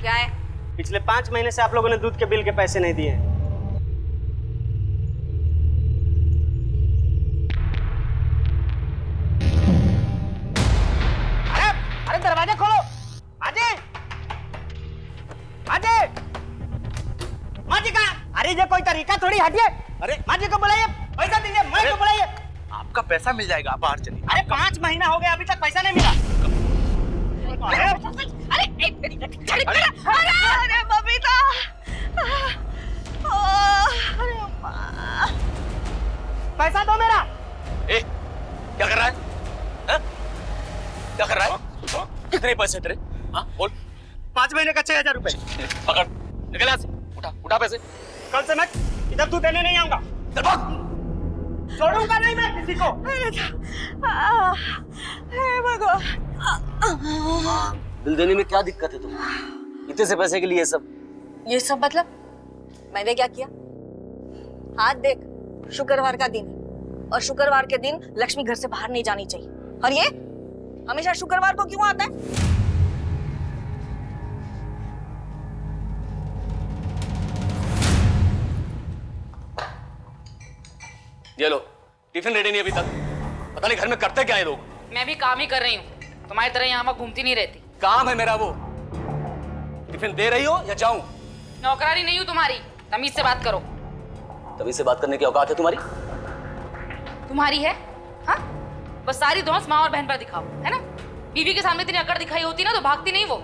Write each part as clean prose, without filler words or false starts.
क्या है? पिछले 5 महीने से आप लोगों ने दूध के बिल के पैसे नहीं दिए। अरे दरवाजा खोलो। माजी, माजी, माजी कहाँ? अरे ये कोई तरीका थोड़ी, हटिए। अरे माजी को बुलाइए, पैसा दीजिए। मैं को बुलाइए। आपका पैसा मिल जाएगा, आप बाहर चलिए। अरे 5 महीना हो गया, अभी तक पैसा नहीं मिला। अरे बबीता, अरे अम्मा, पैसा दो मेरा। ए, क्या कर रहा है? हा? क्या कर रहा है? कितने पैसे तेरे? हाँ बोल। 5 महीने का 6000 रुपए। पकड़, निकल यहाँ से। उठा पैसे। कल से मैं इधर दूध देने नहीं आऊंगा। चल भाग। छोड़ूंगा नहीं मैं किसी को। हे भगवान। बिल देने में क्या दिक्कत है तुम्हें? इतने से पैसे के लिए ये सब मतलब? मैंने क्या किया? हाथ देख, शुक्रवार का दिन है और शुक्रवार के दिन लक्ष्मी घर से बाहर नहीं जानी चाहिए, और ये हमेशा शुक्रवार को क्यों आता है? ये लो, टिफिन रेडी नहीं अभी तक। पता नहीं घर में करते क्या है लोग। मैं भी काम ही कर रही हूँ, तुम्हारी तरह यहाँ वहाँ घूमती नहीं रहती। काम है मेरा वो। टिफिन दे रही हो या जाऊं? नौकरानी नहीं हूँ तुम्हारी, तमीज से बात करो। तभी से बात करने की औकात है तुम्हारी? तुम्हारी है? हाँ, बस सारी धौंस माँ और बहन पर दिखाओ, है ना? बीवी के सामने इतनी अकड़ दिखाई होती ना तो भागती नहीं वो।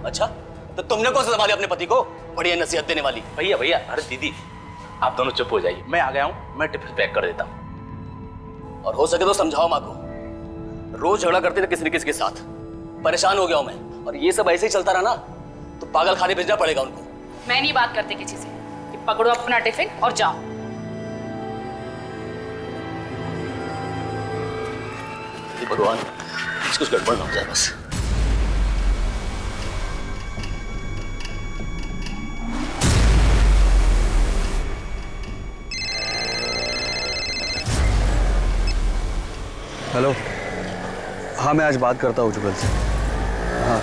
अच्छा, तो तुमने कौन सा संभाले अपने पति को? बढ़िया नसीहत देने वाली। भैया, अरे दीदी, आप दोनों चुप हो जाइए। मैं आ गया हूँ, मैं टिफिन पैक कर देता हूँ। और हो सके तो समझाओ माँ को। रोज झगड़ा करते थे किसी न किसी के साथ। परेशान हो गया हूं मैं, और ये सब ऐसे ही चलता रहा ना तो पागल खाने भेजना पड़ेगा उनको। मैं नहीं बात करती किसी से, कि पकड़ो अपना टिफिन और जाओ। भगवान, कुछ गड़बड़ ना हो जाए बस। हेलो, हाँ मैं आज बात करता हूँ जुगल से। हाँ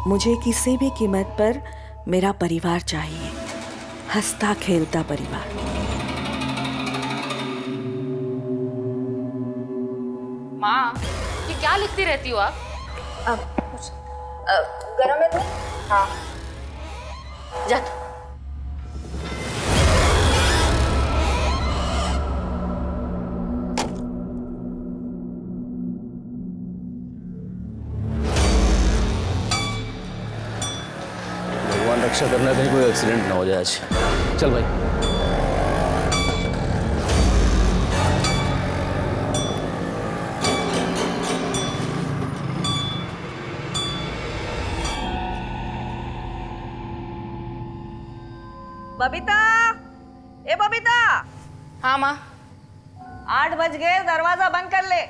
मुझे किसी भी कीमत पर मेरा परिवार चाहिए, हंसता खेलता परिवार। माँ, ये क्या लिखती रहती हो आप? गरम है तो? हाँ, जा। भगवान रक्षा करना, कहीं कोई एक्सीडेंट ना हो जाए आज। चल भाई। बबीता, ए बबीता। हाँ माँ। 8 बज गए, दरवाजा बंद कर ले।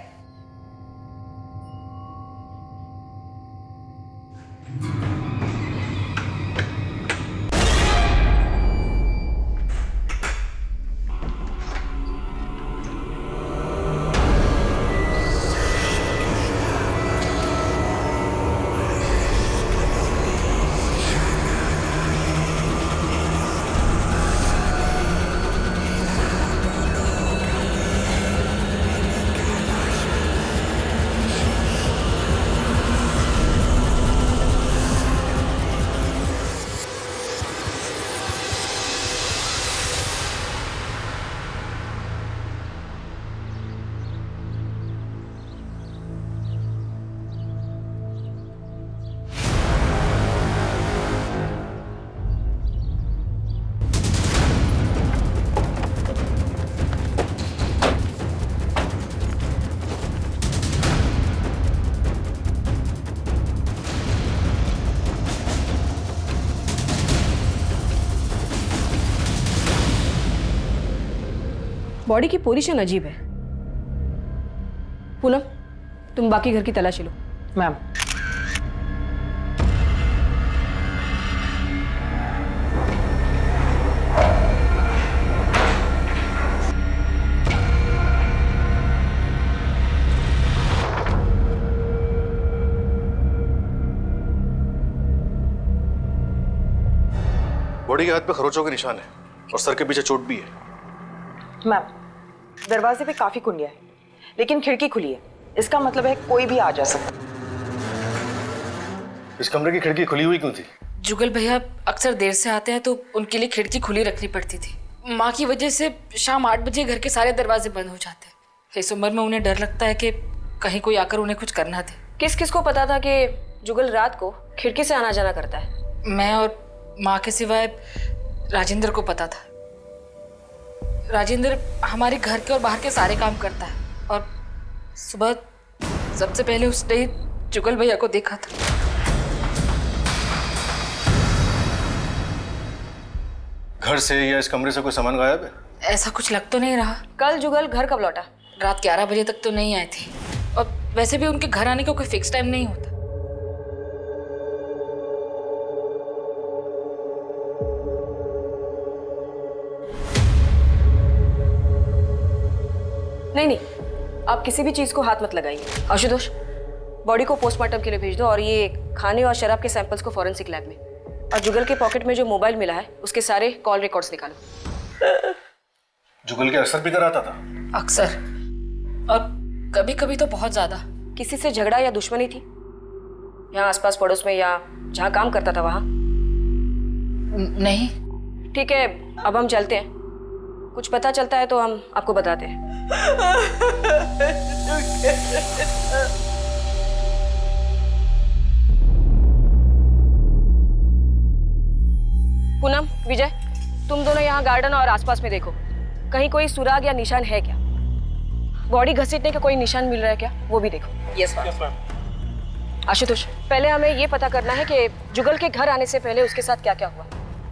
बॉडी की पोजीशन अजीब है। पूनम, तुम बाकी घर की तलाशी लो। मैम। बॉडी के हाथ पे खरोचों के निशान है और सर के पीछे चोट भी है। मैम, दरवाजे पे काफी कुंडिया है, लेकिन खिड़की खुली है। इसका मतलब है कोई भी आ जा सकता। इस कमरे की खिड़की खुली हुई क्यों थी? जुगल भैया अक्सर देर से आते हैं तो उनके लिए खिड़की खुली रखनी पड़ती थी। माँ की वजह से शाम 8 बजे घर के सारे दरवाजे बंद हो जाते हैं। इस उम्र में उन्हें डर लगता है कि कहीं कोई आकर उन्हें कुछ करना दे। किस किस को पता था कि जुगल रात को खिड़की से आना जाना करता है? मैं और माँ के सिवाय राजेंद्र को पता था। राजेंद्र हमारे घर के और बाहर के सारे काम करता है और सुबह सबसे पहले उसने ही जुगल भैया को देखा था। घर से या इस कमरे से कोई सामान गायब है? ऐसा कुछ लग तो नहीं रहा। कल जुगल घर कब लौटा? रात 11 बजे तक तो नहीं आए थे और वैसे भी उनके घर आने का कोई फिक्स टाइम नहीं होता। नहीं, आप किसी भी चीज को हाथ मत लगाइए। आशुतोष, बॉडी को पोस्टमार्टम के लिए भेज दो और ये खाने और शराब के सैंपल्स को फॉरेंसिक लैब में। और जुगल के पॉकेट में जो मोबाइल मिला है उसके सारे कॉल रिकॉर्ड्स निकालो। जुगल के अक्सर भी कराता था? अक्सर, और कभी कभी तो बहुत ज्यादा। किसी से झगड़ा या दुश्मनी थी यहाँ आसपास पड़ोस में या जहाँ काम करता था वहाँ? नहीं। ठीक है, अब हम चलते हैं। कुछ पता चलता है तो हम आपको बताते हैं। पूनम, विजय, तुम दोनों यहाँ गार्डन और आसपास में देखो, कहीं कोई सुराग या निशान है क्या? बॉडी घसीटने का कोई निशान मिल रहा है क्या, वो भी देखो। Yes ma'am. आशुतोष, पहले हमें ये पता करना है कि जुगल के घर आने से पहले उसके साथ क्या क्या हुआ।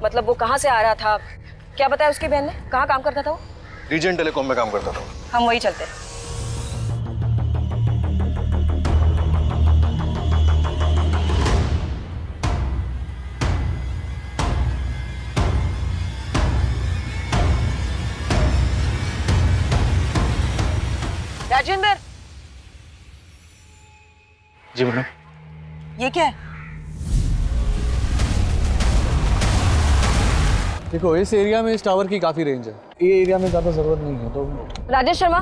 मतलब वो कहाँ से आ रहा था, क्या बताया उसकी बहन ने, कहाँ काम करता था वो? रीजन टेलीकॉम में काम करता था। हम वही चलते हैं। राजेंद्र, जी मैडम। ये क्या है? देखो, इस एरिया में इस टावर की काफी रेंज है, ये एरिया में ज्यादा जरूरत नहीं है। तो राजेश शर्मा,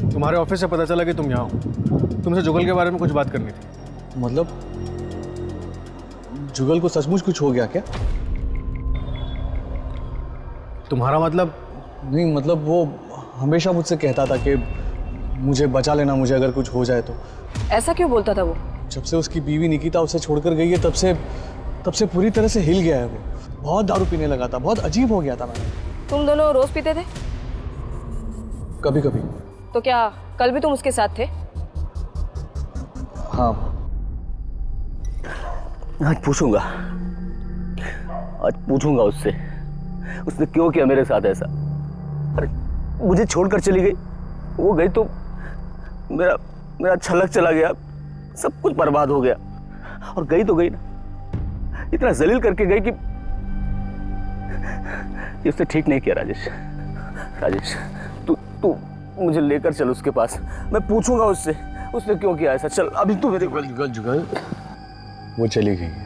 तुम्हारे ऑफिस से पता चला कि तुम यहाँ हो। तुमसे जुगल के बारे में कुछ बात करनी थी। मतलब जुगल को सचमुच कुछ हो गया क्या? तुम्हारा मतलब? नहीं, मतलब वो हमेशा मुझसे कहता था कि मुझे बचा लेना, मुझे अगर कुछ हो जाए तो। ऐसा क्यों बोलता था वो? जब से उसकी बीवी निकिता उसे छोड़कर गई है तब से पूरी तरह से हिल गया है वो। बहुत दारू पीने लगा था, बहुत अजीब हो गया था। मैंने तुम दोनों रोज पीते थे? कभी कभी। तो क्या कल भी तुम उसके साथ थे? हाँ। आज पूछूंगा उससे, उसने क्यों किया मेरे साथ ऐसा। अरे मुझे छोड़कर चली गई, वो गई तो मेरा छलक चला गया, सब कुछ बर्बाद हो गया। और गई तो गई ना, इतना जलील करके गई कि उसने ठीक नहीं किया। राजेश, तू मुझे लेकर चल उसके पास, मैं पूछूंगा उससे उसने क्यों किया ऐसा। चल अभी तू मेरे जुगल वो चली गई है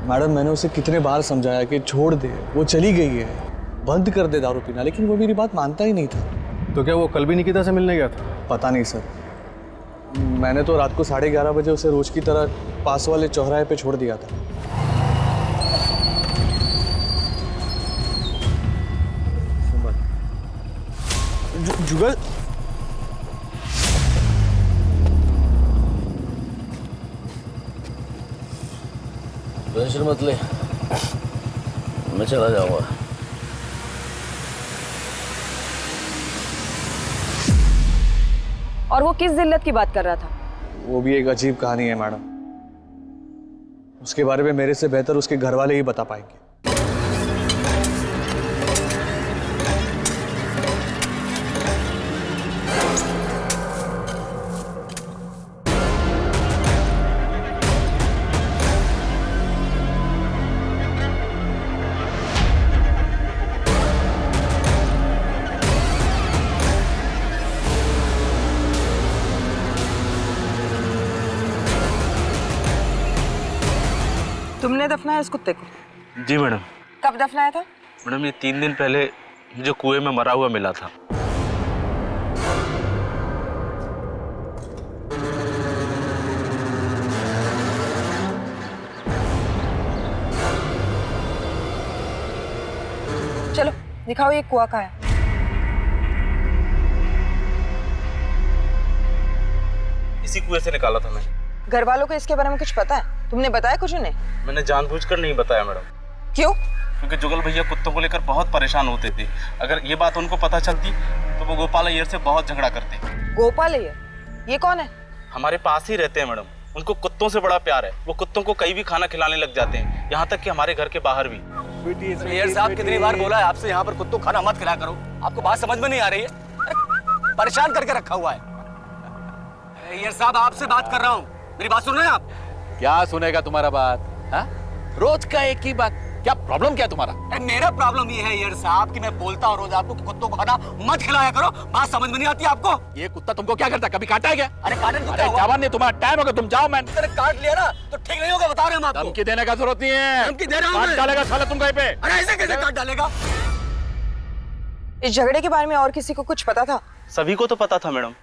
मैडम। मैंने उसे कितने बार समझाया कि छोड़ दे, वो चली गई है, बंद कर दे दारू पीना, लेकिन वो मेरी बात मानता ही नहीं था। तो क्या वो कल भी निकिता से मिलने गया था? पता नहीं सर, मैंने तो रात को 11:30 बजे उसे रोज की तरह पास वाले चौराहे पे छोड़ दिया था। जुगल, टेंशन मत ले, मैं चला जाऊंगा। और वो किस जिल्लत की बात कर रहा था? वो भी एक अजीब कहानी है मैडम, उसके बारे में मेरे से बेहतर उसके घर वाले ही बता पाएंगे। तुमने दफनाया इस कुत्ते को? जी मैडम। कब दफनाया था? मैडम ये 3 दिन पहले मुझे कुएं में मरा हुआ मिला था। चलो दिखाओ ये कुआ कहाँ है। इसी कुएं से निकाला था मैंने। घर वालों को इसके बारे में कुछ पता है? तुमने बताया कुछ उन्हें? मैंने जानबूझकर नहीं बताया मैडम। क्यों? क्योंकि जुगल भैया कुत्तों को लेकर बहुत परेशान होते थे। अगर ये बात उनको पता चलती तो वो गोपाल अय्यर से बहुत झगड़ा करते। गोपाल अय्यर? ये कौन है? हमारे पास ही रहते हैं मैडम। उनको कुत्तों से बड़ा प्यार है। वो कुत्तों को कहीं भी खाना खिलाने लग जाते हैं, यहाँ तक कि हमारे घर के बाहर भी। अय्यर साहब कितनी बार बोला है आपसे यहाँ पर कुत्तों को खाना मत खिलाया करो। आपको बात समझ में नहीं आ रही है? अरे परेशान करके रखा हुआ है। अय्यर साहब आपसे बात कर रहा हूँ, मेरी बात सुन रहे हैं आप? क्या सुनेगा तुम्हारा बात? हा? रोज का एक ही बात। क्या प्रॉब्लम क्या है तुम्हारा? मेरा प्रॉब्लम ये है अय्यर साहब कि मैं बोलता हूँ रोज आपको कि कुत्तों को खाना मत खिलाया करो, बात समझ में नहीं आती आपको? ये कुत्ता तुमको क्या करता है? कभी काटा है क्या? अरे काटन अरे जवान नहीं, तुम्हारा टाइम होगा, तुम जाओ। मैं काट लिया ना तो ठीक नहीं होगा, बता रहे हैं हम आपको। धमकी देने का जरूरत नहीं है। धमकी दे रहा हूं काट मैं। डालेगा साला तुम कहीं पे। अरे ऐसे कैसे काट डालेगा? इस झगड़े के बारे में और किसी को कुछ पता था? सभी को तो पता था मैडम।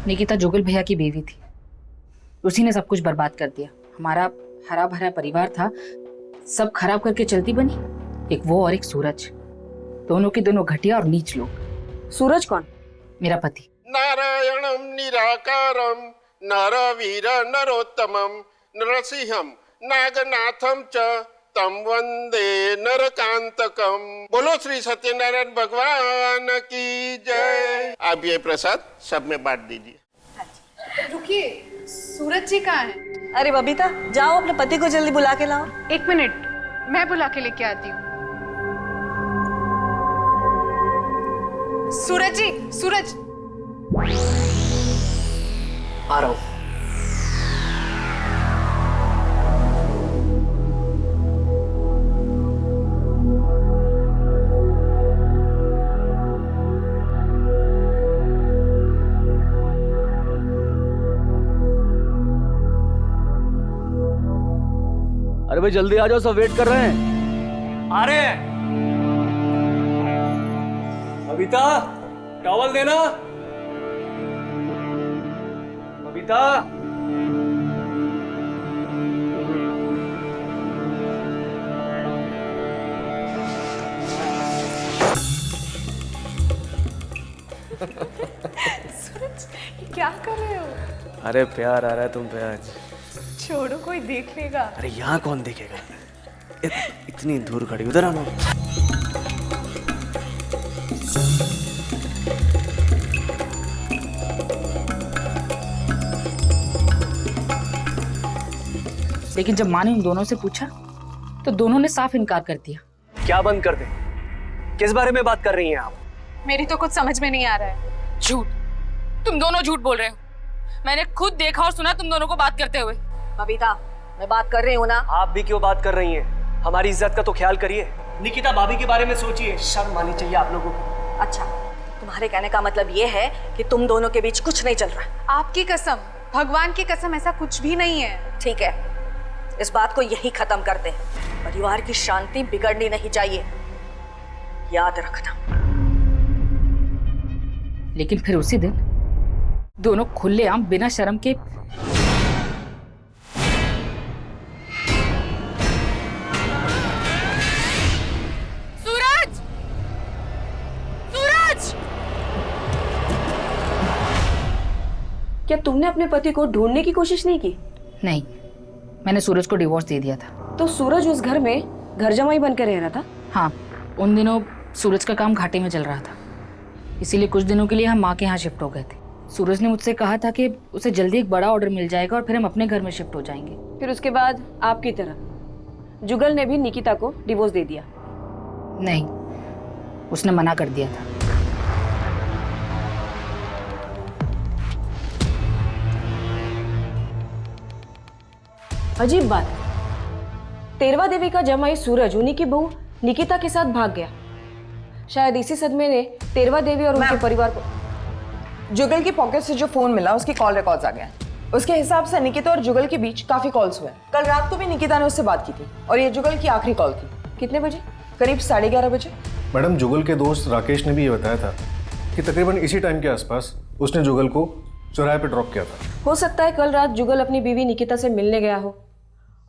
निकिता जुगल भैया की बीवी थी, उसी ने सब कुछ बर्बाद कर दिया। हमारा हरा भरा परिवार था, सब खराब करके चलती बनी। एक वो और एक सूरज, दोनों के दोनों घटिया और नीच लोग। सूरज कौन? मेरा पति। नारायणं निराकारं नरवीर नरोत्तमं नरसिंहं नागनाथं च तम वंदे नरकांतकम। बोलो श्री सत्यनारायण भगवान की जय। अब ये प्रसाद सब में बांट दीजिए। रुकिए, सूरज जी कहाँ हैं? अरे बबीता, जाओ अपने पति को जल्दी बुला के लाओ। 1 मिनट, मैं बुला के लेके आती हूँ। सूरज जी, सूरज। आ रहा हूँ। अरे भाई जल्दी आ जाओ, सब वेट कर रहे हैं। आ रहे हैं। बबीता, टॉवल देना। बबीता। सूरज, ये क्या कर रहे हो? अरे प्यार आ रहा है तुम पे आज। छोड़ो, कोई देख लेगा। अरे यहाँ कौन देखेगा? इतनी दूर खड़ी, उधर आना। लेकिन जब माँ ने उन दोनों से पूछा तो दोनों ने साफ इनकार कर दिया। क्या बंद कर दे? किस बारे में बात कर रही हैं आप? मेरी तो कुछ समझ में नहीं आ रहा है। झूठ, तुम दोनों झूठ बोल रहे हो। मैंने खुद देखा और सुना तुम दोनों को बात करते हुए। बबीता, मैं बात कर रही हूँ ना। आप भी क्यों बात कर रही हैं? हमारी इज्जत का तो ख्याल करिए। निकिता भाभी के बारे में सोचिए, शर्म आनी चाहिए आप लोगों को। अच्छा, तुम्हारे कहने का मतलब ये है कि तुम दोनों के बीच कुछ नहीं चल रहा। आपकी कसम, भगवान की कसम, ऐसा कुछ भी नहीं है। ठीक है, इस बात को यही खत्म कर दे। परिवार की शांति बिगड़नी नहीं चाहिए, याद रखना। लेकिन फिर उसी दिन दोनों खुलेआम बिना शर्म के सूरज! सूरज! क्या तुमने अपने पति को ढूंढने की कोशिश नहीं की? नहीं, मैंने सूरज को डिवोर्स दे दिया था। तो सूरज उस घर में घर जमाई बनकर रह रहा था? हाँ, उन दिनों सूरज का काम घाटे में चल रहा था, इसीलिए कुछ दिनों के लिए हम माँ के यहाँ शिफ्ट हो गए थे। सूरज ने मुझसे कहा था कि उसे जल्दी एक बड़ा ऑर्डर मिल जाएगा और फिर हम अपने घर में शिफ्ट हो जाएंगे। फिर उसके बाद आपकी तरह जुगल ने भी निकिता को डिवोर्स दे दिया? नहीं, उसने मना कर दिया था। अजीब बात है, तेरवा देवी का जमाई सूरज उन्हीं की बहू निकिता के साथ भाग गया। शायद इसी सदमे ने तेरवा देवी और उनके परिवार को। जुगल की पॉकेट से जो फोन मिला उसकी कॉल रिकॉर्ड्स आ गए। उसके हिसाब से निकिता और जुगल के बीच काफी कॉल्स हुए। कल रात को भी निकिता ने उससे बात की थी और ये जुगल की आखिरी कॉल थी। कितने बजे? करीब 11:30 बजे। मैडम, जुगल के दोस्त राकेश ने भी ये बताया था कि तकरीबन इसी टाइम के आसपास उसने जुगल को चौराहे पे ड्रॉप किया था। हो सकता है कल रात जुगल अपनी बीवी निकिता से मिलने गया हो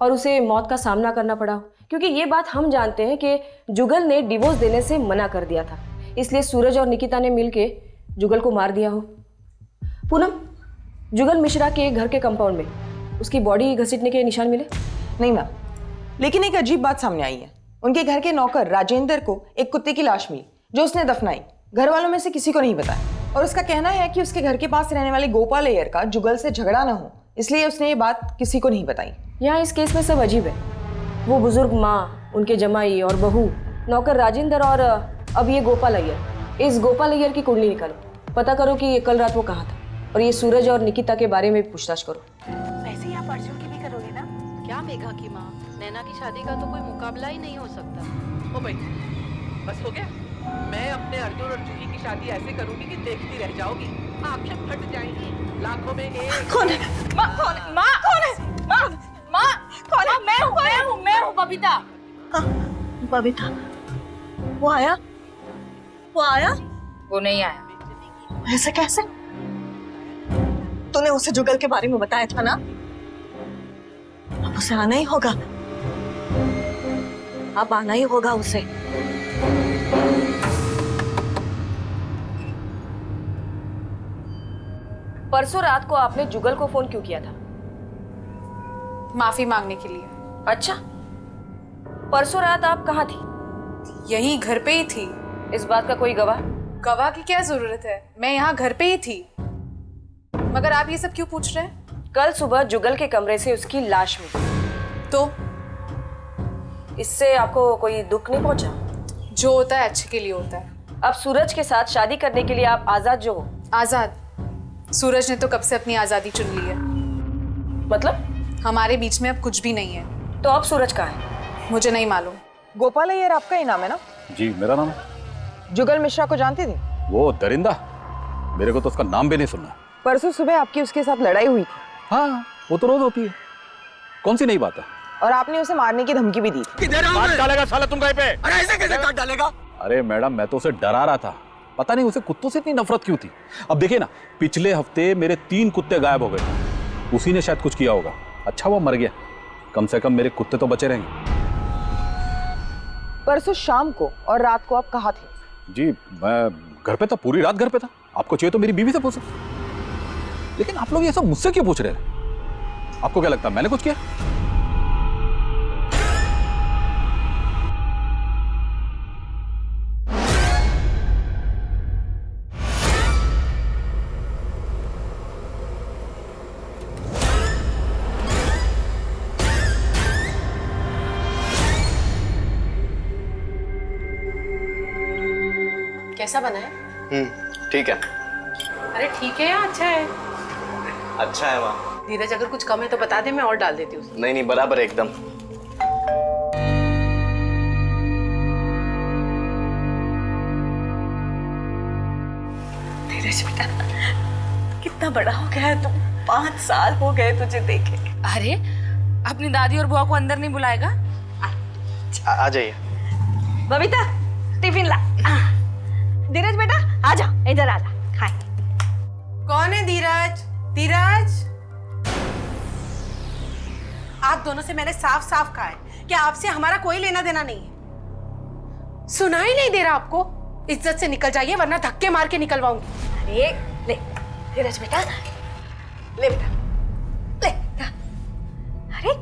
और उसे मौत का सामना करना पड़ा हो, क्योंकि ये बात हम जानते हैं कि जुगल ने डिवोर्स देने से मना कर दिया था, इसलिए सूरज और निकिता ने मिलके जुगल को मार दिया हो। पूनम, जुगल मिश्रा के घर के कंपाउंड में उसकी बॉडी घसीटने के निशान मिले? नहीं मैम, लेकिन एक अजीब बात सामने आई है। उनके घर के नौकर राजेंद्र को एक कुत्ते की लाश मिली जो उसने दफनाई। घर वालों में से किसी को नहीं बताया और उसका कहना है कि उसके घर के पास रहने वाले गोपाल अय्यर का जुगल से झगड़ा ना हो, इसलिए उसने ये बात किसी को नहीं बताई। यहाँ इस केस में सब अजीब है। वो बुजुर्ग माँ, उनके जमाई और बहू, नौकर राजेंद्र और अब ये गोपाल अय्यर। इस गोपाल अय्यर की कुंडली निकालो, पता करो कि कल रात वो कहाँ था और ये सूरज और निकिता के बारे में भी पूछताछ करो। वैसे ही आप अर्जुन की भी करोगे ना? क्या मेघा की माँ, नैना की शादी का तो कोई मुकाबला ही नहीं हो सकता। ओ भाई, बस हो गया। मैं अपने अर्जुन और जूही की शादी ऐसे करूंगी कि देखती रह जाओगी, आंखें फट जाएंगी, लाखों में एक। कौन है? माँ कौन है? माँ कौन है? माँ माँ कौन है? मैं हूँ बबीता। बबीता, वो आया? वो नहीं आया। ऐसे कैसे? तूने उसे जुगल के बारे में बताया था ना? अब उसे आना ही होगा, अब आना ही होगा उसे। परसों रात को आपने जुगल को फोन क्यों किया था? माफी मांगने के लिए। अच्छा, परसों रात आप कहाँ थी? यही घर पे ही थी। इस बात का कोई गवाह? गवाह की क्या जरूरत है, मैं यहाँ घर पे ही थी। मगर आप ये सब क्यों पूछ रहे हैं? कल सुबह जुगल के कमरे से उसकी लाश मिली, तो इससे आपको कोई दुख नहीं पहुंचा? जो होता है अच्छे के लिए होता है। अब सूरज के साथ शादी करने के लिए आप आजाद जो हो। आजाद? सूरज ने तो कब से अपनी आजादी चुन ली है। मतलब? हमारे बीच में अब कुछ भी नहीं है। तो अब सूरज कहाँ है? मुझे नहीं मालूम। गोपाल अय्यर आपका ही नाम है ना? जी मेरा नाम है। जुगल मिश्रा को जानती थी? वो दरिंदा, मेरे को तो उसका नाम भी नहीं सुनना। परसों सुबह आपकी उसके साथ लड़ाई हुई थी। हाँ, वो तो रोज होती है, कौन सी नई बात है? और आपने उसे मारने की धमकी भी दी थी। काट डालेगा साला तुम कहीं पे। अरे ऐसे कैसे काट डालेगा? अरे मैडम, मैं तो उसे डरा रहा था, पता नहीं उसे कुत्तों से इतनी नफरत क्यों थी। अब देखिए ना, पिछले हफ्ते मेरे 3 कुत्ते गायब हो गए, उसी ने शायद कुछ किया होगा। अच्छा वो मर गया, कम से कम मेरे कुत्ते तो बचे रहेंगे। परसों शाम को और रात को आप कहाँ थे? जी मैं घर पे था, पूरी रात घर पे था। आपको चाहिए तो मेरी बीवी से पूछ सकते, लेकिन आप लोग ये सब मुझसे क्यों पूछ रहे हैं? आपको क्या लगता है मैंने कुछ किया? कैसा बना है? ठीक है। अरे ठीक है या अच्छा है? अच्छा है माँ। धीरज, अगर कुछ कम है तो बता दे, मैं और डाल देती हूँ। नहीं बराबर है एकदम। धीरज बेटा, कितना बड़ा हो गया है तू, 5 साल हो गए तुझे देखे। अरे अपनी दादी और बुआ को अंदर नहीं बुलाएगा? आ जाइए। बबीता, टिफिन ला। धीरज बेटा, आ जा, इधर आ जा, खाए। कौन है धीरज? धीरज, आप दोनों से मैंने साफ साफ कहा है कि आपसे हमारा कोई लेना देना नहीं है। सुनाई नहीं दे रहा आपको? इज्जत से निकल जाइए वरना धक्के मार के निकलवाऊंगी। अरे ले धीरज बेटा, ले बेटा, ले। अरे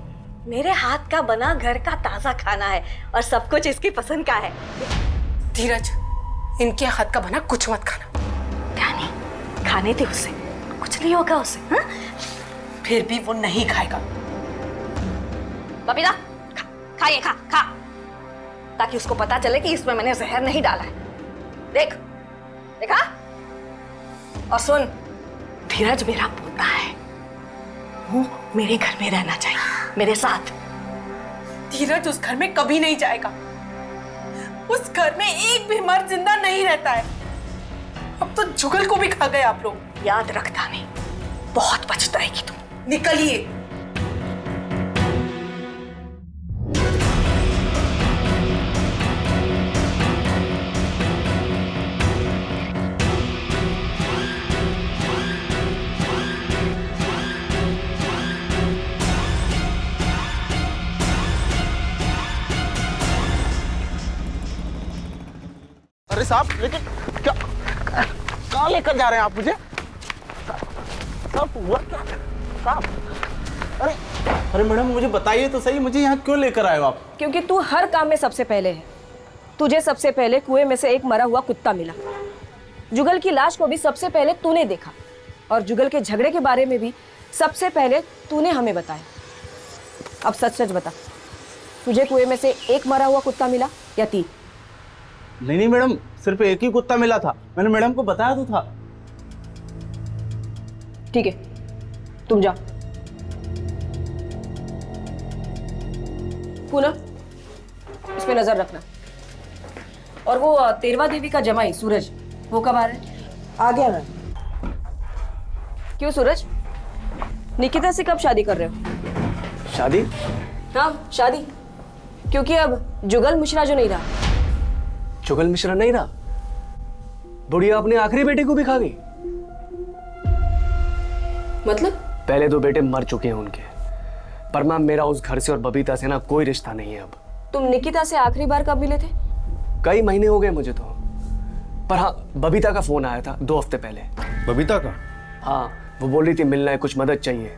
मेरे हाथ का बना घर का ताजा खाना है और सब कुछ इसकी पसंद का है। धीरज, इनके हाथ का बना कुछ मत खाना। क्या नहीं खाने थे उससे, कुछ नहीं होगा उसे। हाँ? फिर भी वो नहीं खाएगा। बबीता, खाइए, खा, ताकि उसको पता चले कि इसमें मैंने जहर नहीं डाला है। देख, देखा? और सुन, धीरज मेरा पोता है, वो मेरे घर में रहना चाहिए, मेरे साथ। धीरज उस घर में कभी नहीं जाएगा। उस घर में एक भी मर्द जिंदा नहीं रहता है। अब तो जुगल को भी खा गए आप लोग। याद रखता नहीं, बहुत पछताएगी तुम। निकलिए। अरे साहब, लेकिन क्या कहाँ लेकर जा रहे हैं आप मुझे? साहब हुआ क्या साहब? अरे अरे मैडम, मुझे बताइए तो सही, मुझे यहाँ क्यों लेकर आए हो आप? क्योंकि तू हर काम में सबसे पहले है। तुझे सबसे पहले कुएं में से एक मरा हुआ कुत्ता मिला। जुगल की लाश को भी सबसे पहले तूने देखा, और जुगल के झगड़े के बारे में भी सबसे पहले तूने हमें बताया। अब सच सच बता, तुझे कुएं में से एक मरा हुआ कुत्ता मिला या 3? नहीं मैडम, सिर्फ एक ही कुत्ता मिला था। मैंने मैडम को बताया तो था। ठीक है, तुम जाओ। पूनम, इस पे नजर रखना। और वो तेरवा देवी का जमाई सूरज, वो कब आ रहा है? आ गया मैं। क्यों सूरज, निकिता से कब शादी कर रहे हो? शादी? हाँ, शादी। क्योंकि अब जुगल मिश्रा जो नहीं रहा। जुगल मिश्रा नहीं रहा? बुढ़िया अपने आखिरी बेटे को भी खा गई? मतलब? पहले 2 बेटे मर चुके हैं उनके, पर मैम मेरा उस घर से और बबीता से ना कोई रिश्ता नहीं है अब। तुम निकिता से आखिरी बार कब मिले थे? कई महीने हो गए मुझे तो, पर हाँ बबीता का फोन आया था 2 हफ्ते पहले। बबीता का? हाँ, वो बोल रही थी मिलना है, कुछ मदद चाहिए,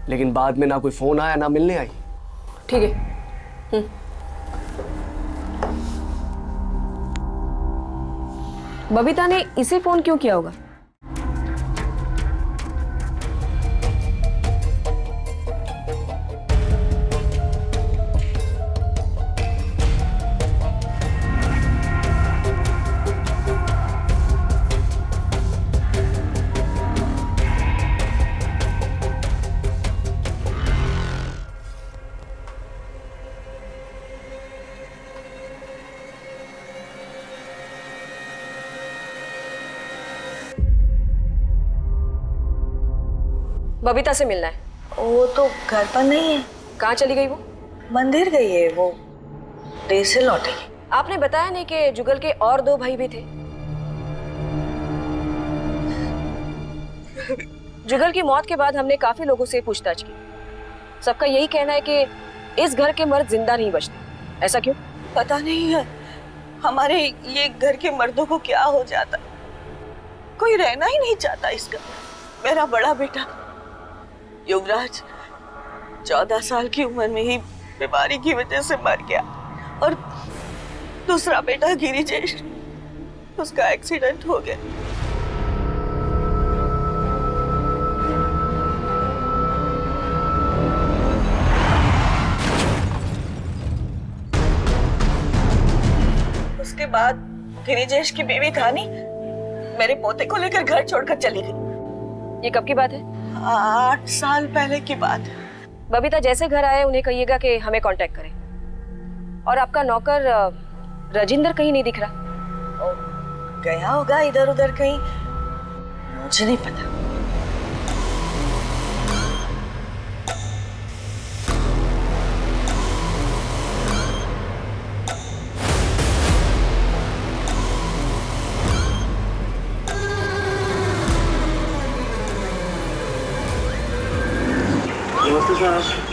लेकिन बाद में ना कोई फोन आया ना मिलने आई। ठीक है। बबीता ने इसे फोन क्यों किया होगा? बबीता से मिलना है। वो तो घर पर नहीं है। कहाँ चली गई वो? मंदिर गई है, वो देर से लौटेगी। आपने बताया नहीं कि जुगल के और 2 भाई भी थे? जुगल की मौत के बाद हमने काफी लोगों से पूछताछ की। सबका यही कहना है कि इस घर के मर्द जिंदा नहीं बचते। ऐसा क्यों? पता नहीं है, हमारे ये घर के मर्दों को क्या हो जाता, कोई रहना ही नहीं चाहता इस घर में। मेरा बड़ा बेटा युवराज 14 साल की उम्र में ही बीमारी की वजह से मर गया, और दूसरा बेटा गिरिजेश, उसका एक्सीडेंट हो गया। उसके बाद गिरिजेश की बीवी कहानी मेरे पोते को लेकर घर छोड़कर चली गई। ये कब की बात है? 8 साल पहले की बात है। बबीता जैसे घर आए उन्हें कहिएगा कि हमें कांटेक्ट करें। और आपका नौकर राजेंद्र कहीं नहीं दिख रहा। गया होगा इधर उधर कहीं, मुझे नहीं पता। नमस्ते साहब।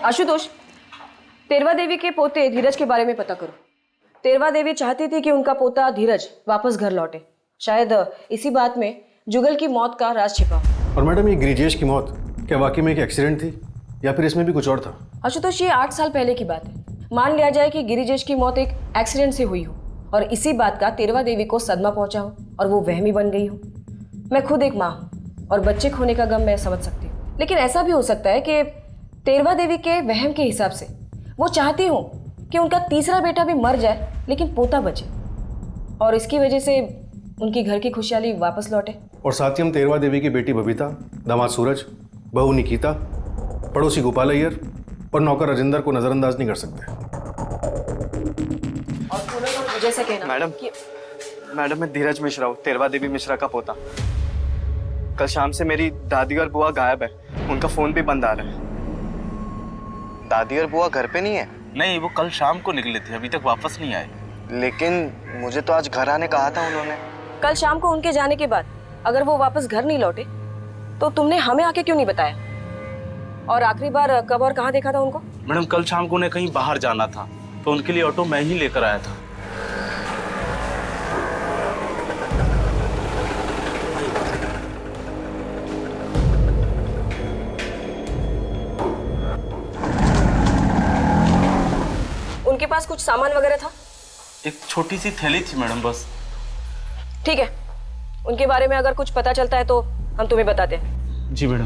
आशुतोष, तेरवा देवी के पोते धीरज के बारे में पता करो। तेरवा देवी चाहती थी कि उनका पोता धीरज वापस घर लौटे। शायद इसी बात में जुगल की मौत का राज छिपा हो। और मैडम, ये गिरिजेश की मौत क्या वाकई में एक एक्सीडेंट थी या फिर इसमें भी कुछ और था? आशुतोष, ये 8 साल पहले की बात है। मान लिया जाए कि गिरिजेश की मौत एक एक्सीडेंट से हुई हो और इसी बात का तेरवा देवी को सदमा पहुंचा हो और वो वहमी बन गई हो। मैं खुद एक माँ हूँ और बच्चे खोने का गम मैं समझ सकती हूँ, लेकिन ऐसा भी हो सकता है कि तेरवा देवी के वहम के हिसाब से वो चाहती हो कि उनका तीसरा बेटा भी मर जाए लेकिन पोता बचे, और इसकी वजह से उनकी घर की खुशहाली वापस लौटे। और साथ ही हम तेरवा देवी की बेटी बबीता, दामाद सूरज, बहू निकिता, पड़ोसी गोपाल अय्यर और नौकर राजेंद्र को नजरअंदाज नहीं कर सकते। और मुझे से कहना मैडम कि मैडम मैं धीरज मिश्रा हूँ, तेरवा देवी मिश्रा का पोता। कल शाम से मेरी दादी और बुआ गायब है, उनका फोन भी बंद आ रहा है। दादी और बुआ घर पे नहीं है? नहीं, वो कल शाम को निकले थे, अभी तक वापस नहीं आए। लेकिन मुझे तो आज घर आने कहा था उन्होंने। कल शाम को उनके जाने के बाद अगर वो वापस घर नहीं लौटे तो तुमने हमें आके क्यों नहीं बताया? और आखिरी बार कब और कहाँ देखा था उनको? मैडम कल शाम को उन्हें कहीं बाहर जाना था, तो उनके लिए ऑटो मैं ही लेकर आया था। उनके पास कुछ सामान वगैरह था? एक छोटी सी थैली थी मैडम, बस। ठीक है, उनके बारे में अगर कुछ पता चलता है तो हम तुम्हें बताते हैं। जी मैडम।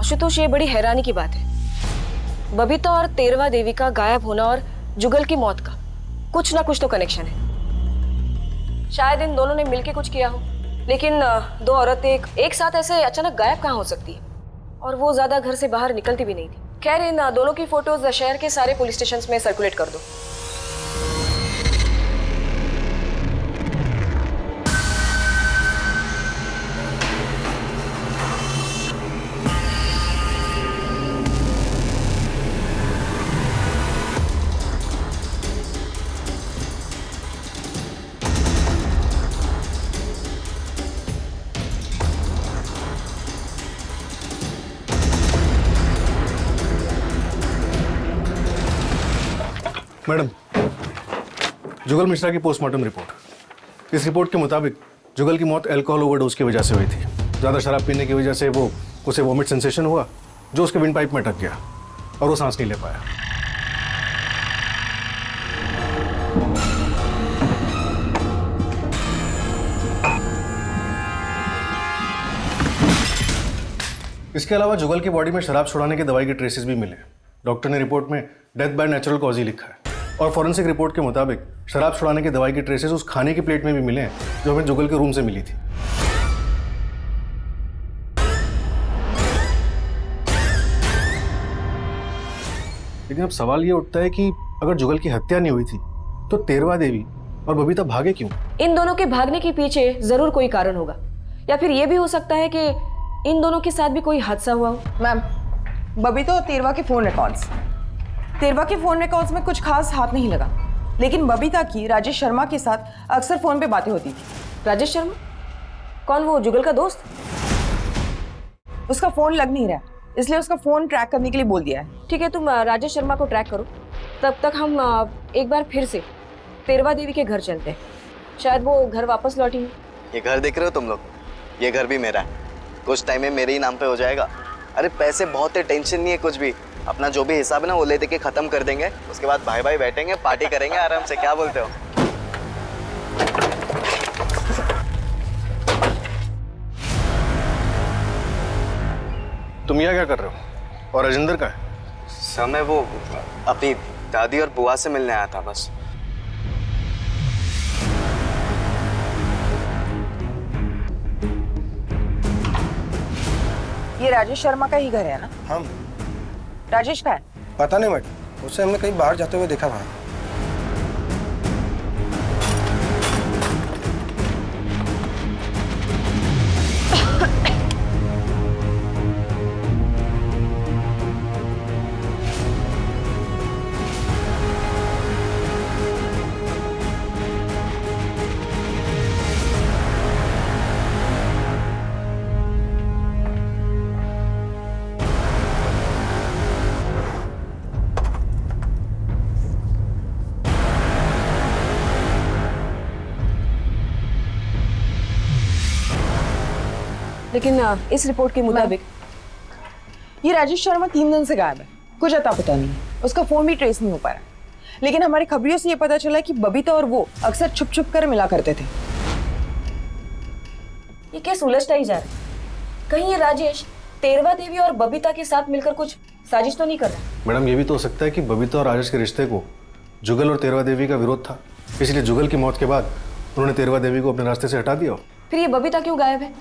आशुतोष, ये बड़ी हैरानी की बात है। बबीता और तेरवा देवी का गायब होना और जुगल की मौत का कुछ ना कुछ तो कनेक्शन है। शायद इन दोनों ने मिलकर कुछ किया हो, लेकिन दो औरतें एक साथ ऐसे अचानक गायब कहाँ हो सकती है? और वो ज्यादा घर से बाहर निकलती भी नहीं थी। खैर, इन दोनों की फोटोज शहर के सारे पुलिस स्टेशंस में सर्कुलेट कर दो। मैडम, जुगल मिश्रा की पोस्टमार्टम रिपोर्ट। इस रिपोर्ट के मुताबिक जुगल की मौत अल्कोहल ओवरडोज की वजह से हुई थी। ज़्यादा शराब पीने की वजह से उसे वॉमिट सेंसेशन हुआ, जो उसके विंड पाइप में अटक गया और वो सांस नहीं ले पाया। इसके अलावा जुगल की बॉडी में शराब छुड़ाने की दवाई के ट्रेसेस भी मिले। डॉक्टर ने रिपोर्ट में death by natural cause he लिखा है। और फॉरेंसिक रिपोर्ट के मुताबिक शराब छुड़ाने की दवाई की ट्रेसेस उस खाने की प्लेट में भी मिले हैं जो हमें जुगल के रूम से मिली थी। लेकिन अब सवाल ये उठता है कि अगर जुगल की हत्या नहीं हुई थी तो तेरवा देवी और बबीता भागे क्यों? इन दोनों के भागने के पीछे जरूर कोई कारण होगा, या फिर ये भी हो सकता है कि इन दोनों के साथ भी कोई हादसा हुआ हो। मैम, बबीता और तेरवा के फोन रिकॉर्ड्स। तेरवा के फोन रिकॉर्ड्स में कुछ खास हाथ नहीं लगा, लेकिन बबीता की राजेश शर्मा के साथ अक्सर फोन पे बातें होती थी। राजेश शर्मा? कौन, वो जुगल का दोस्त? उसका फोन लग नहीं रहा, इसलिए उसका फोन ट्रैक करने के लिए बोल दिया है। ठीक है, तुम राजेश शर्मा को ट्रैक करो, तब तक हम एक बार फिर से तेरवा देवी के घर चलते हैं। शायद वो घर वापस लौटी है। ये घर देख रहे हो तुम लोग? ये घर भी मेरा है, कुछ टाइम में मेरे ही नाम पे हो जाएगा। अरे पैसे बहुत है, टेंशन नहीं है कुछ भी। अपना जो भी हिसाब है ना वो ले दे के खत्म कर देंगे, उसके बाद भाई भाई बैठेंगे, पार्टी करेंगे आराम से। क्या बोलते हो? तुम यहाँ क्या कर रहे हो? और राजेंद्र का है? सर मैं वो अपनी दादी और बुआ से मिलने आया था बस। ये राजेश शर्मा का ही घर है ना? हम राजेश का है? पता नहीं मैडम, उससे हमने कहीं बाहर जाते हुए देखा वहाँ। लेकिन इस रिपोर्ट के मुताबिक ये राजेश शर्मा 3 दिन से गायब है, कुछ अता पता नहीं है। उसका फोन भी ट्रेस नहीं हो पा रहा, लेकिन हमारी खबरियों से ये पता चला कि बबीता और वो अक्सर छुप छुप कर मिला करते थे। ये केस उलझता ही जा रहा है। कहीं ये राजेश तेरवा देवी और बबीता के साथ मिलकर कुछ साजिश तो नहीं कर रहा? मैडम, ये भी तो हो सकता है कि बबीता और राजेश के रिश्ते को जुगल और तेरवा देवी का विरोध था, इसलिए जुगल की मौत के बाद उन्होंने तेरवा देवी को अपने रास्ते से हटा दिया। फिर ये बबीता क्यों गायब है?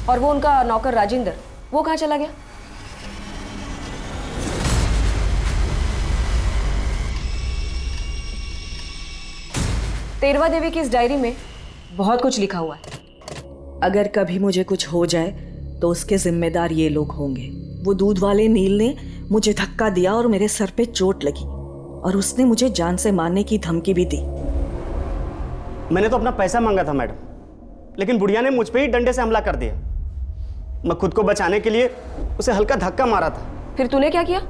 और वो उनका नौकर राजेंद्र, वो कहाँ चला गया? तेरवा देवी की इस डायरी में बहुत कुछ लिखा हुआ है। अगर कभी मुझे कुछ हो जाए तो उसके जिम्मेदार ये लोग होंगे। वो दूध वाले नील ने मुझे धक्का दिया और मेरे सर पे चोट लगी और उसने मुझे जान से मारने की धमकी भी दी। मैंने तो अपना पैसा मांगा था मैडम, लेकिन बुढ़िया ने मुझ पे ही डंडे से हमला कर दिया। मैं खुद को बचाने के लिए उसे हल्का धक्का मारा था। फिर तूने क्या किया?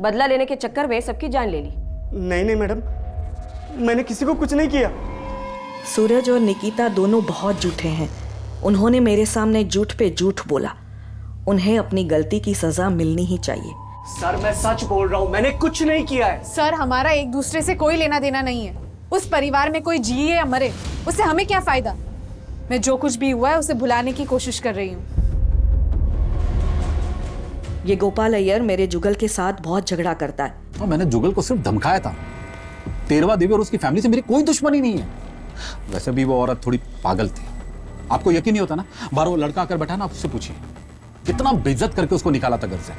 बदला लेने के चक्कर में सबकी जान ले ली? नहीं नहीं मैडम, मैंने किसी को कुछ नहीं किया। सूरज और निकिता दोनों बहुत झूठे हैं। उन्होंने मेरे सामने झूठ पे झूठ बोला। उन्हें अपनी गलती की सजा मिलनी ही चाहिए। सर मैं सच बोल रहा हूँ, मैंने कुछ नहीं किया है। सर हमारा एक दूसरे से कोई लेना देना नहीं है। उस परिवार में कोई जिए या मरे उससे हमें क्या फायदा। मैं जो कुछ भी हुआ है उसे भुलाने की कोशिश कर रही हूँ। ये गोपाल अय्यर मेरे जुगल के साथ बहुत झगड़ा करता है। और मैंने जुगल को सिर्फ धमकाया था। तेरवा देवी और उसकी फैमिली से मेरी कोई दुश्मनी नहीं है। वैसे भी वो औरत थोड़ी पागल थी। आपको यकीन नहीं होता ना, बाहर वो लड़का आकर बैठा ना, आप उससे पूछिए कितना बेइज्जत करके उसको निकाला था घर से।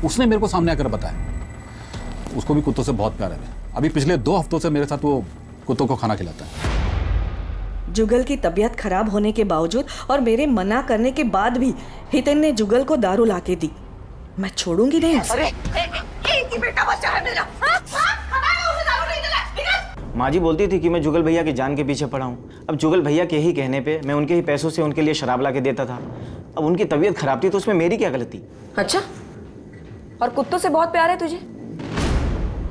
उसने मेरे को सामने आकर बताया। उसको भी कुत्तों से बहुत प्यार है। अभी पिछले 2 हफ्तों से मेरे साथ वो कुत्तों को खाना खिलाता है। जुगल की तबीयत खराब होने के बावजूद और मेरे मना करने के बाद भी हितेन ने जुगल को दारू लाके दी। मैं छोड़ूंगी नहीं उसे। अरे एक ही बेटा बच्चा है मेरा। माँ जी बोलती थी कि मैं जुगल भैया की जान के पीछे पड़ा हूँ। अब जुगल भैया के ही कहने पे मैं उनके ही पैसों से उनके लिए शराब ला के देता था। अब उनकी तबीयत खराब थी तो उसमें मेरी क्या गलती? अच्छा, और कुत्तों से बहुत प्यार है तुझे?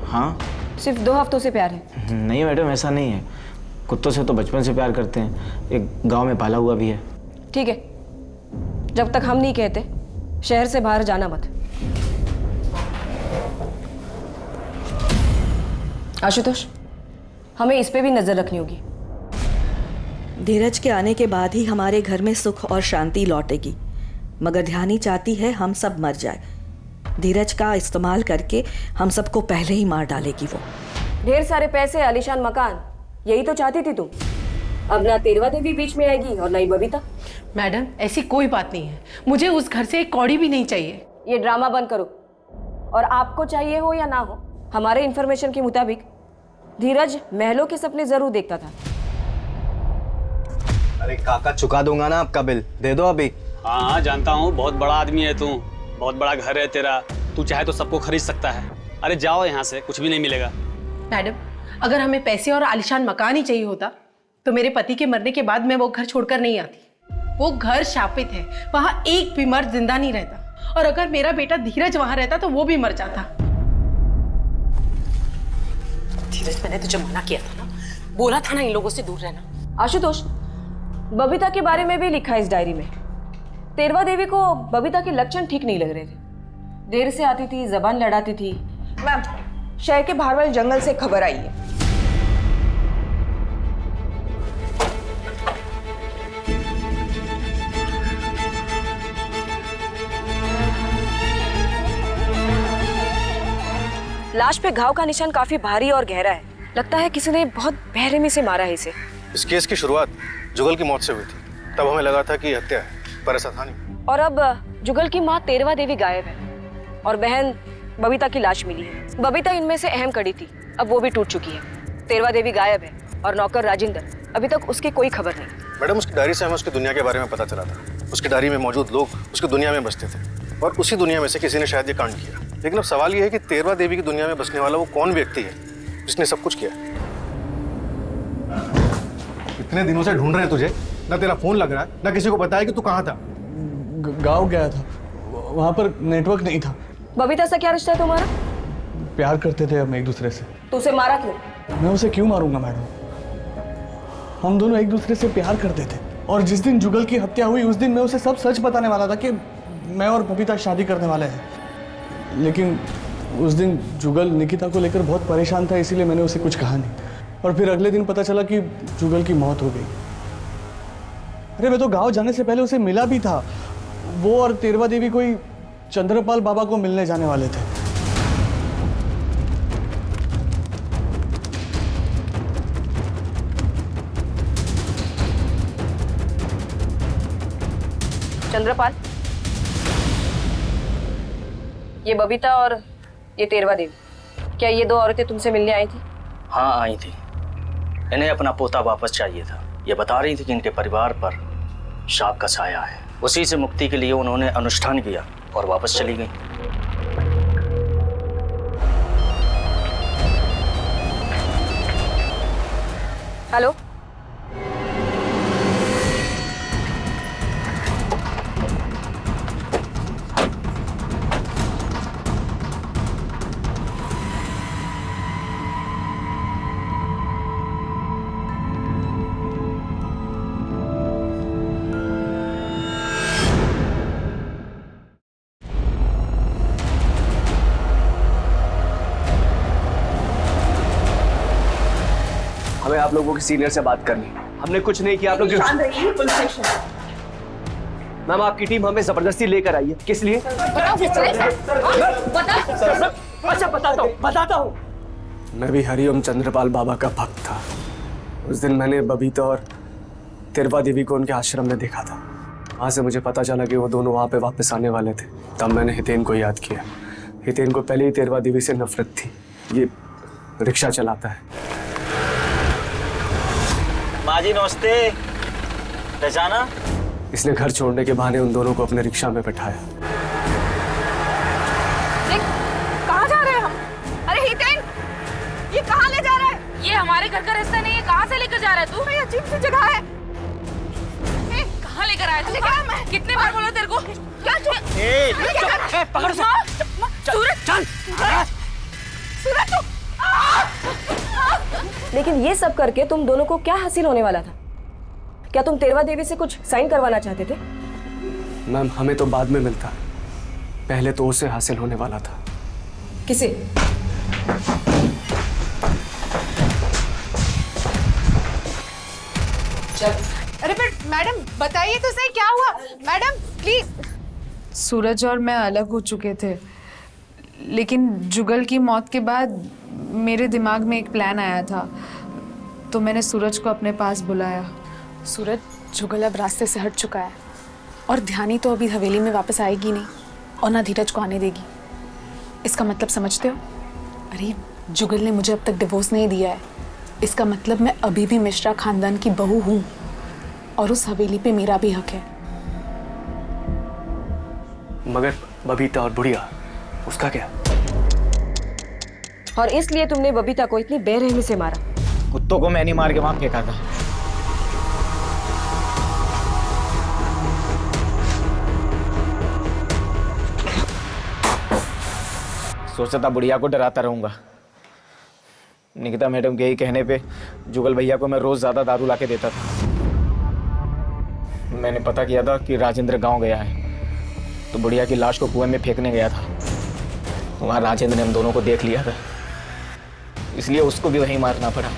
हाँ। सिर्फ 2 हफ्तों से प्यार है? नहीं मैडम, ऐसा नहीं है। कुत्तों से तो बचपन से प्यार करते हैं। एक गांव में पाला हुआ भी है। ठीक है, जब तक हम नहीं कहते शहर से बाहर जाना मत। आशुतोष, हमें इस पे भी नजर रखनी होगी। धीरज के आने के बाद ही हमारे घर में सुख और शांति लौटेगी, मगर ध्यानी चाहती है हम सब मर जाए। धीरज का इस्तेमाल करके हम सबको पहले ही मार डालेगी वो। ढेर सारे पैसे, आलीशान मकान, यही तो चाहती थी तुम। अब ना तेरवा देवी बीच में आएगी और ना ही बबीता। मैडम ऐसी कोई बात नहीं है, मुझे उस घर से एक कौड़ी भी नहीं चाहिए। ये ड्रामा बंद करो। और आपको चाहिए हो या ना हो, हमारे इंफॉर्मेशन के मुताबिक धीरज महलों के सपने जरूर देखता था। अरे काका, चुका दूंगा ना आपका बिल, दे दो अभी। हाँ हाँ जानता हूँ, बहुत बड़ा आदमी है तू, बहुत बड़ा घर है तेरा, तू चाहे तो सबको खरीद सकता है। अरे जाओ यहाँ से, कुछ भी नहीं मिलेगा। मैडम अगर हमें पैसे और आलीशान मकान ही चाहिए होता तो मेरे पति के मरने के बाद मैं वो घर छोड़कर नहीं आती। वो घर शापित है, वहां एक भी मर्द जिंदा नहीं रहता। और अगर मेरा बेटा धीरज वहां रहता तो वो भी मर जाता। धीरज, मैंने तुझे मना किया था ना, बोला था ना इन लोगों से दूर रहना। आशुतोष, बबीता के बारे में भी लिखा है इस डायरी में। तेरवा देवी को बबीता के लक्षण ठीक नहीं लग रहे थे। देर से आती थी, जबान लड़ाती थी। मैम, शहर के बाहर वाले जंगल से खबर आई है। लाश पे घाव का निशान काफी भारी और गहरा है। लगता है किसी ने बहुत बेरहमी से मारा है इसे। इस केस की शुरुआत जुगल की मौत से हुई थी। तब हमें लगा था कि हत्या है, पर ऐसा था नहीं। और अब जुगल की माँ तेरवा देवी गायब है और बहन बबीता की लाश मिली है। बबीता इनमें से अहम कड़ी थी, अब वो भी टूट चुकी है। तेरवा देवी गायब है और नौकर राजेंद्र, अभी तक उसकी कोई खबर नहीं। मैडम, उसकी डायरी से हमें उसकी दुनिया के बारे में पता चला था। उसकी डायरी में मौजूद लोग उसकी दुनिया में बसते थे और उसी दुनिया में से किसी ने शायद ये कांड किया। लेकिन अब सवाल ये है कि तेरवा देवी की दुनिया में बसने वाला वो कौन व्यक्ति है जिसने सब कुछ किया। इतने दिनों से ढूंढ रहे हैं तुझे, ना तेरा फोन लग रहा है, ना किसी को बताया कि तू कहाँ था। गाँव गया था, वहाँ पर नेटवर्क नहीं था। बबीता से क्या रिश्ता है तुम्हारा? प्यार करते थे हम एक दूसरे से। तो उसे मारा क्यों? मैं उसे क्यों मारूंगा मैडम? हम दोनों एक दूसरे से प्यार करते थे और जिस दिन जुगल की हत्या हुई उस दिन मैं उसे सब सच बताने वाला था कि मैं और बबीता शादी करने वाले हैं। लेकिन उस दिन जुगल निकिता को लेकर बहुत परेशान था, इसीलिए मैंने उसे कुछ कहा नहीं। और फिर अगले दिन पता चला कि जुगल की मौत हो गई। अरे मैं तो गांव जाने से पहले उसे मिला भी था। वो और तेरवा देवी कोई चंद्रपाल बाबा को मिलने जाने वाले थे। चंद्रपाल, ये बबीता और ये तेरवा देवी, क्या ये दो औरतें तुमसे मिलने आई थी? हाँ आई थी। इन्हें अपना पोता वापस चाहिए था। ये बता रही थी कि इनके परिवार पर शाप का साया है। उसी से मुक्ति के लिए उन्होंने अनुष्ठान किया और वापस चली गई। हेलो, हमें आप लोगों के सीनियर से बात करनी। हमने कुछ नहीं किया। आप लोग पुलिस स्टेशन। मैम, आपकी टीम हमें जबरदस्ती लेकर आई है। किस लिए? अच्छा बताता हूँ। मैं भी हरिओम चंद्रपाल बाबा का भक्त था। उस दिन मैंने बबीता और तिरवा देवी को उनके आश्रम में देखा था। वहाँ से मुझे पता चला कि वो दोनों वहाँ पे वापस आने वाले थे। तब मैंने हितेन को याद किया। हितेन को पहले ही तिरवा देवी से नफरत थी। ये रिक्शा चलाता है। माँ जी नमस्ते। पहचाना? इसने घर छोड़ने के बहाने उन दोनों को अपने रिक्शा में बैठाया। कहाँ जा रहे हैं हम? अरे हितेन, ये कहाँ ले जा रहा है? ये हमारे घर का रास्ता नहीं है। कहाँ से लेकर जा रहा है तू? ये अजीब सी जगह है। कहाँ लेकर आया तू? मैं कितने बार बोला तेरे को? क्या पकड़ सूरज, चल सूरज तू। लेकिन ये सब करके तुम दोनों को क्या हासिल होने वाला था? क्या तुम तेरवा देवी से कुछ साइन करवाना चाहते थे? मैम, हमें तो बाद में मिलता, पहले तो उसे हासिल होने वाला था। किसे? अरे पर मैडम बताइए तो सही, क्या हुआ? Madam please. सूरज और मैं अलग हो चुके थे, लेकिन जुगल की मौत के बाद मेरे दिमाग में एक प्लान आया था, तो मैंने सूरज को अपने पास बुलाया। सूरज, जुगल अब रास्ते से हट चुका है और ध्यानी तो अभी हवेली में वापस आएगी नहीं और ना धीरज को आने देगी। इसका मतलब समझते हो? अरे जुगल ने मुझे अब तक डिवोर्स नहीं दिया है। इसका मतलब मैं अभी भी मिश्रा खानदान की बहू हूँ और उस हवेली पे मेरा भी हक है। मगर बबीता और बुढ़िया, उसका क्या? और इसलिए तुमने बबीता को इतनी बेरहमी से मारा? कुत्तों को मैंने मार के वहां फेंका था। सोचा था बुढ़िया को डराता रहूंगा। निकिता मैडम के ही कहने पे जुगल भैया को मैं रोज ज्यादा दारू लाके देता था। मैंने पता किया था कि राजेंद्र गांव गया है, तो बुढ़िया की लाश को कुएं में फेंकने गया था। वहां राजेंद्र ने हम दोनों को देख लिया था, इसलिए उसको भी वहीं मारना पड़ा।